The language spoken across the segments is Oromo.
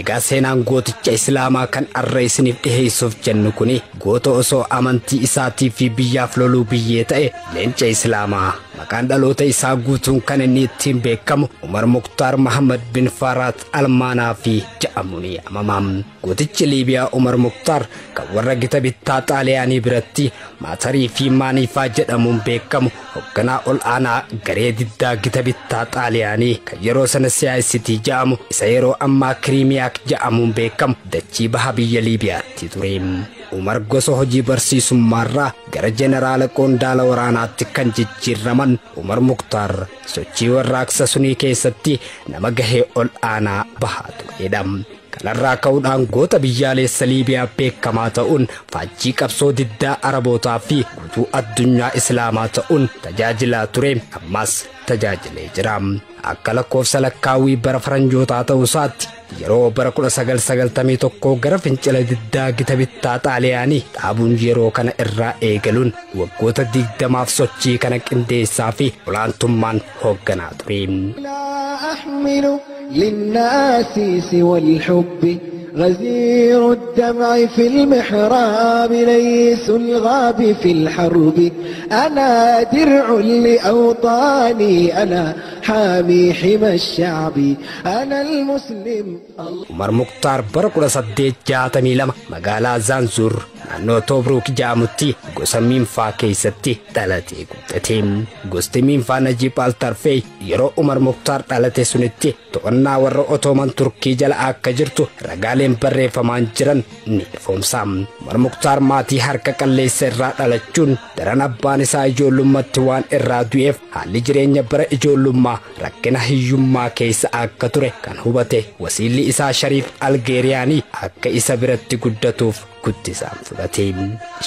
eegaa seenaan gooticha islaamaa kan arra isiniif dhiheessuuf jennu kuni goota osoo amantii isaatii fi biyyaaf loluu biyyee ta'e leenca islaamaa maqaan dhaloota isaa guutuun kan inni ittiin beekamu Umar Mukhtar Muhammad bin Farhat al-Manaafi jedhamuun yaamama. Gootichi Liibiyaa Umar Mukhtar kan warra gita bittaa Xaaliyaanii biratti Maatarii fi Maaniifaa jedhamuun beekamu hoogganaa ol aanaa garee diddaa gita bittaa Xaaliyaanii kan yeroo sana siyaasitii jedhamu isa yeroo ammaa Kiriimiyaa jedhamuun beekamu dachii baha biyya Liibiyaatti ture. Umar gosa hojii barsiisummaarraa gara jeneraala qondaala waraanaatti kan jijjiiraman Umar Mukhtar sochii warraaqsa sunii keessatti nama gahee ol aanaa bahaa turedha. Kanarraa ka'uudhaan goota biyyaalessa Liibiyaa beekamaa ta'uun faajjii qabsoo diddaa Arabootaa fi guutuu addunyaa Islaamaa ta'uun tajaajilaa ture ammas tajaajilee jira. Akka lakkoofsa lakkaawwii bara faranjootaa ta'uusaatti yeroo bara 1991 gara fincila diddaa gita bittaa Xaaliyaanii dhaabuun yeroo kana irraa eegaluun waggoota 20f sochii kana qindeessaa fi olaantummaan hoogganaa ture. للناس سوى الحب غزير الدمع في المحراب ليس الغاب في الحرب أنا درع لأوطاني أنا حامي حمى الشعب أنا المسلم. Umar Mukhtar bara 1962 magaalaa Zanzur naannoo Tobruk jedhamutti gosa Miinfaa keessatti dhalatee guddate. Gosti Miinfaa Najiib Al-Tarfee yeroo Umar Mukhtar dhalate sunitti to'annaa warra Ottoman Turkii jala akka jirtu ragaaleen barreeffamaan jiran ni ifoomsa. Umar Mukhtar maatii harka qalleessa irraa dhalachuun daran abbaan isaa ijoollummaatti waan irraa du'eef haalli jireenya bara ijoollummaa rakkina hiyyummaa keessa akka ture kan hubate wasiilli isaa Shariif Algeeriyaanii akka isa biratti guddatuuf guddisaan fudhate.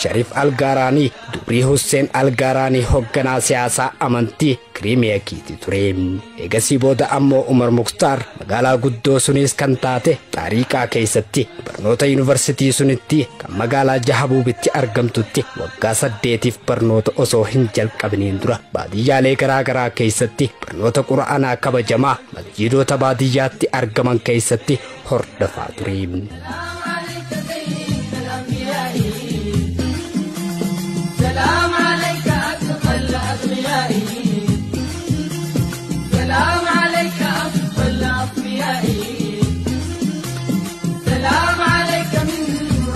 Shariif Algaaraanii dubrii Hussein Algaaraanii hoogganaa siyaasaa amantii Kiriimiyaatti ture. Eegasii booda ammoo Umar Mukhtar magaalaa guddoo sunis kan taate Xaariqaa keessatti barnoota yuunivarsiitii sunitti kan magaalaa Jahabuubitti argamtutti waggaa 8f barnoota osoo hin jalqabneen dura baadiyyaalee garaagaraa keessatti barnoota Qura'aanaa kabajamaa masjiidota baadiyyaatti argaman keessatti hordofaa ture. سلام عليك أفضل الأغنياء سلام عليك أفضل الأصفياء سلام عليك من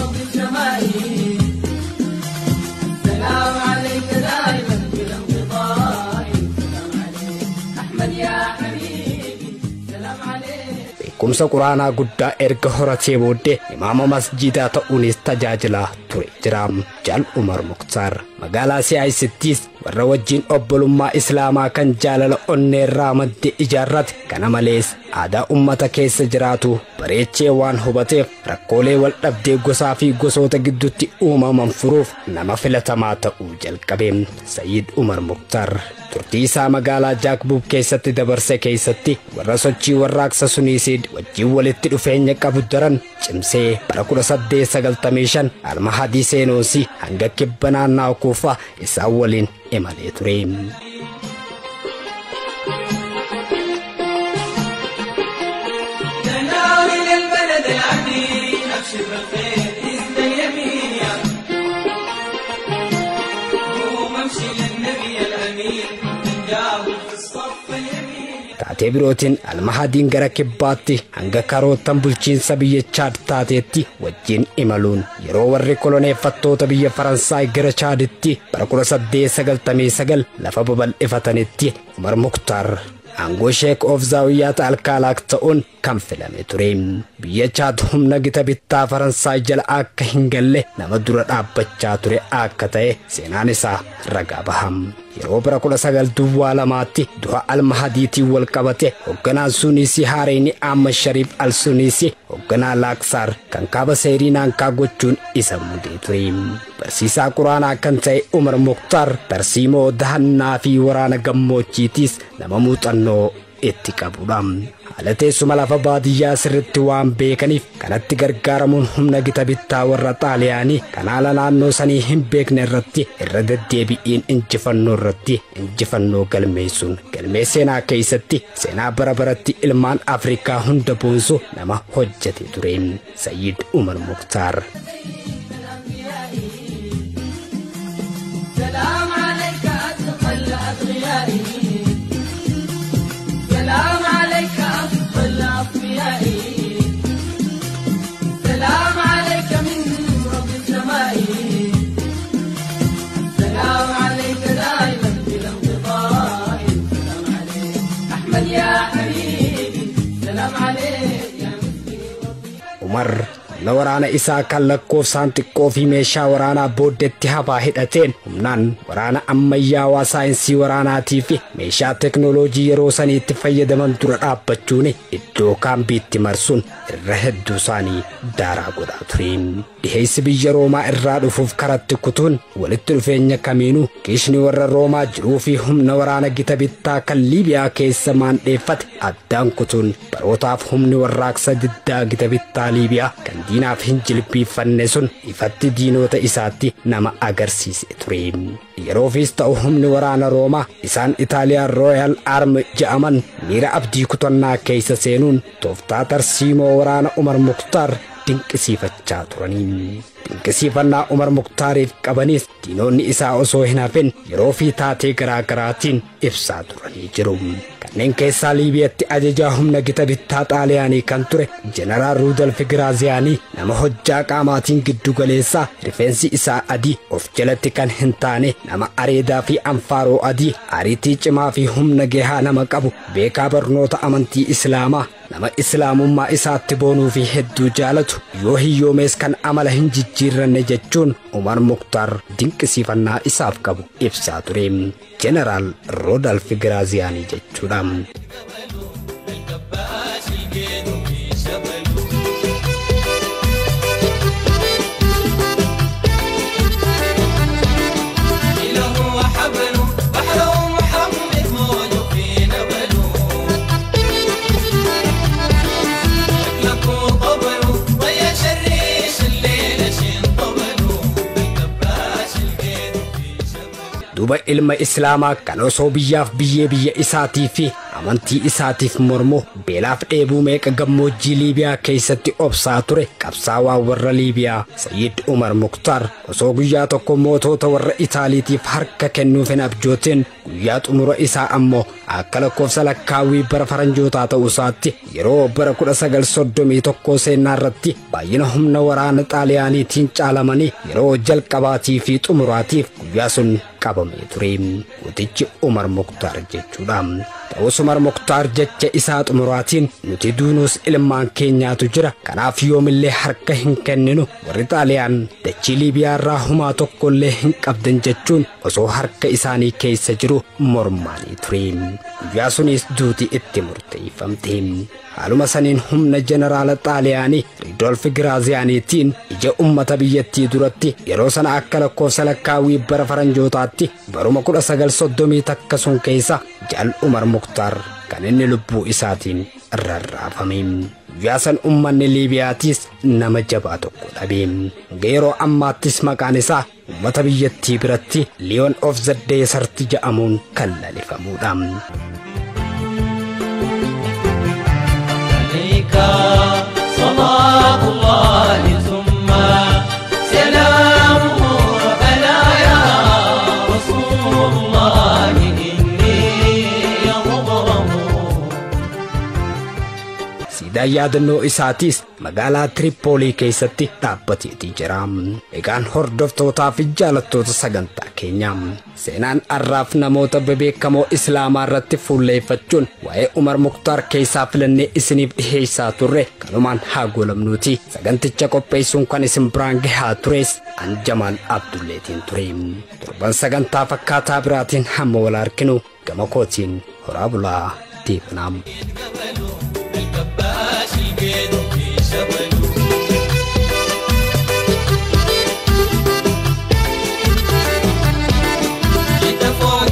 رب السماء سلام عليك دائما بلا انقطاع سلام عليك أحمد يا حبيبي سلام عليك. Kumsa Quraanaa guddaa erga horatee booddee imaama masjiidaa ta'uunis tajaajilaa ture jira. Jaal Umar Mukhtar magaalaa siyaasittis warra wajjin obbolummaa Islaamaa kan jaalala onneerraa madde ijaarrate kana malees aadaa ummata keessa jiraatu bareechee waan hubateef rakkoolee wal dhabdee gosaa fi gosoota gidduutti uumaman furuuf nama filatamaa ta'uu jalqabe. Sayyid Umar Mukhtar turtii isaa magaalaa Jaakbuub keessatti dabarse keessatti warra sochii warraaqsa suniisid wajjin walitti dhufeenya qabu daran cimsee bara 1895 Al-Mahadii seenuusi hanga kibba naannoo Kuufaa isaan waliin imalee ture. Taatee birootiin Al-Mahadiin gara kibbaatti hanga karootan bulchiinsa biyya Chaad taateetti wajjin imaluun yeroo warri koloneeffattoota biyya Faransaay gara Chaaditti bara 1899 lafa babal'ifatanitti Umar Mukhtar aangoo Sheek of Zaawiyyaat Alkaalaaq ta'uun kan filame ture. Biyya Chaad humna gita bittaa Faransaay jala akka hin galle nama dura dhaabbachaa ture akka ta'e seenaan isaa ragaa baham. Yeroo bara 1902tti du'a Al-Mahadiitiin wal qabate hoogganaan Sunisii Haareeni Ahmad Shariif Al-Sunisii hoogganaa Laaksaar kan kaaba Seerinaan gochuun isa mudee ture. Barsiisaa Quraanaa kan ta'e Umar Mukhtar tarsiimoo dahannaa fi waraana gammoojjiitiis nama muuxannoo itti qabudha. haala teessuma lafa baadiyyaa sirriitti waan beekaniif kanatti gargaaramuun humna gita bittaa warra xaaliyaanii kan haala naannoo sanii hin beekne irratti irra deddeebi'iin injifannoo irratti injifannoo galmeessuun galmee seenaa keessatti seenaa bara baratti ilmaan Afrikaa hunda boonsu nama hojjete tureen Sayyid Umar Mukhtar. سلام عليك أتقى الأتقياء سلام عليك أتقى الأصفياء سلام عليك من رب السماء سلام عليك دائما بلا انقطاع سلام عليك أحمد يا حبيبي سلام عليك يا مسكين Umar waraana isaa kan lakkoofsaan xiqqoo fi meeshaa waraanaa booddeetti hafaa hidhateen humnaan waraana ammayyaawaa saayinsii waraanaatii fi meeshaa teknooloojii yeroo saniitti fayyadaman dura dhaabbachuun iddoo kaambiitti marsuun irra hedduu isaanii daaraa godhaa tureen. Dhiheessi biyya Roomaa irraa dhufuuf karatti kutuun walitti dhufeenya kamiinuu kiishni warra Roomaa jiruu fi humna waraana gita bittaa kan Liibiyaa keessa maandheeffate addaan kutuun barootaaf humni warraaqsa diddaa gita bittaa Liibiyaa kan diinaaf hin jilbiiffanne sun ifatti diinota isaatti nama agarsiise ture. Yeroofis ta'u humni waraana Roomaa isaan Itaaliyaan Royal Army jedhaman miira abdii kutannaa keessa seenuun tooftaa tarsiimoo waraana Umar Mukhtar dinqisiifachaa turanii. Dinqisiifannaa Umar Mukhtaariif qabanis diinonni isaa osoo hin hafin yeroo fi taatee garaagaraatiin ibsaa turanii jiru. Kanneen keessaa Liibiyaatti ajajaa humna gita bittaa xaaliyaanii kan ture Jeneraal Rudolf Giraaziyaanii nama hojjaa qaamaatiin giddu galeessaa rifeensi isaa adii of jalatti kan hin taane nama areedaa fi anfaaroo adii ariitii cimaa fi humna gahaa nama qabu beekaa barnoota amantii Islaamaa nama islaamummaa isaatti boonuu fi hedduu jaalatu yoo hiyyoomees kan amala hin jijjiirranne jechuun Umar Mukhtar dinqisiifannaa isaaf qabu ibsaa ture. Jeneraal Rudolf Giraaziyaanii jechuudha. Duba ilma Islaamaa kan osoo biyyaaf biyya isaatii fi amantii isaatiif mormu beelaaf dheebuu meeqa gammoojjii Liibiyaa keessatti obsaa ture qabsaawaa warra Liibiyaa Sayyid Umar Mukhtar osoo guyyaa tokko mootota warra Itaaliitiif harka kennuuf hin abjootin guyyaa xumura isaa ammoo akka lakkoofsa lakkaawwii bara faranjootaa ta'uu isaatti yeroo bara 1931 seenaa irratti baay'ina humna waraana xaaliyaaniitiin caalamanii yeroo jalqabaatii fi xumuraatiif guyyaa sun qabamee ture. Gootichi Umar Mukhtar jechuudha. Ta'us Umar Mukhtar jecha isaa xumuraatiin nuti duunuus ilmaan keenyaatu jira kanaaf yoomillee harka hin kenninu warri xaaliyaan dachii Liibiyaa irraa humaa tokkollee hin qabdan jechuun osoo harka isaanii keessa jiru mormaanii ture. Guyyaa sunis duuti itti murteeffamte. Haaluma saniin humna jeneraala xaaliyaanii Rudolf Giraaziyaaniitiin ija ummata biyyattii duratti yeroo sana akka lakkoofsa lakkaawwii bara faranjootaatti baruma 1930 takka sun keessa Jaal Umar Mukhtar kan inni lubbuu isaatiin rarraafame. Guyyaa san ummanni Liibiyaatis nama jabaa tokko dhabe. Yeroo ammaattis maqaan isaa ummata biyyattii biratti Lion of the Desert jedhamuun kan lalifamuudha. صلاة الله ثم سلامه ألا يا رسول الله إني مغرم. Siidaa yaadannoo isaatis magaalaa Tripoolii keessatti dhaabbateetii jira. Egaan hordoftootaa fi jaalattoota sagantaa keenyaa seenaan arraaf namoota bebeekamoo Islaamaa irratti fuulleeffachuun waa'ee Umar Mukhtar keessaa filannee isiniif dhiheessaa turre kanumaan haa goolabnuuti. Saganticha qopheessuun kan isin biraan gahaa tures an Jamaal Abdulleetiin ture. Torban sagantaa fakkaataa biraatiin hamma wal arginu gama kootiin horaa bulaa deebinaam.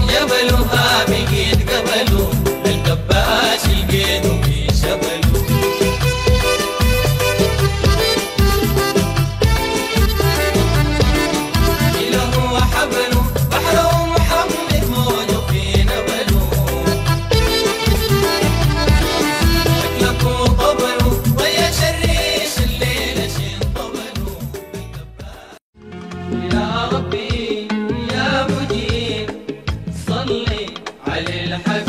جبلها بقيت قبله الكباش القيد في شبه يا ربي يا مجيب صلي على الحبيب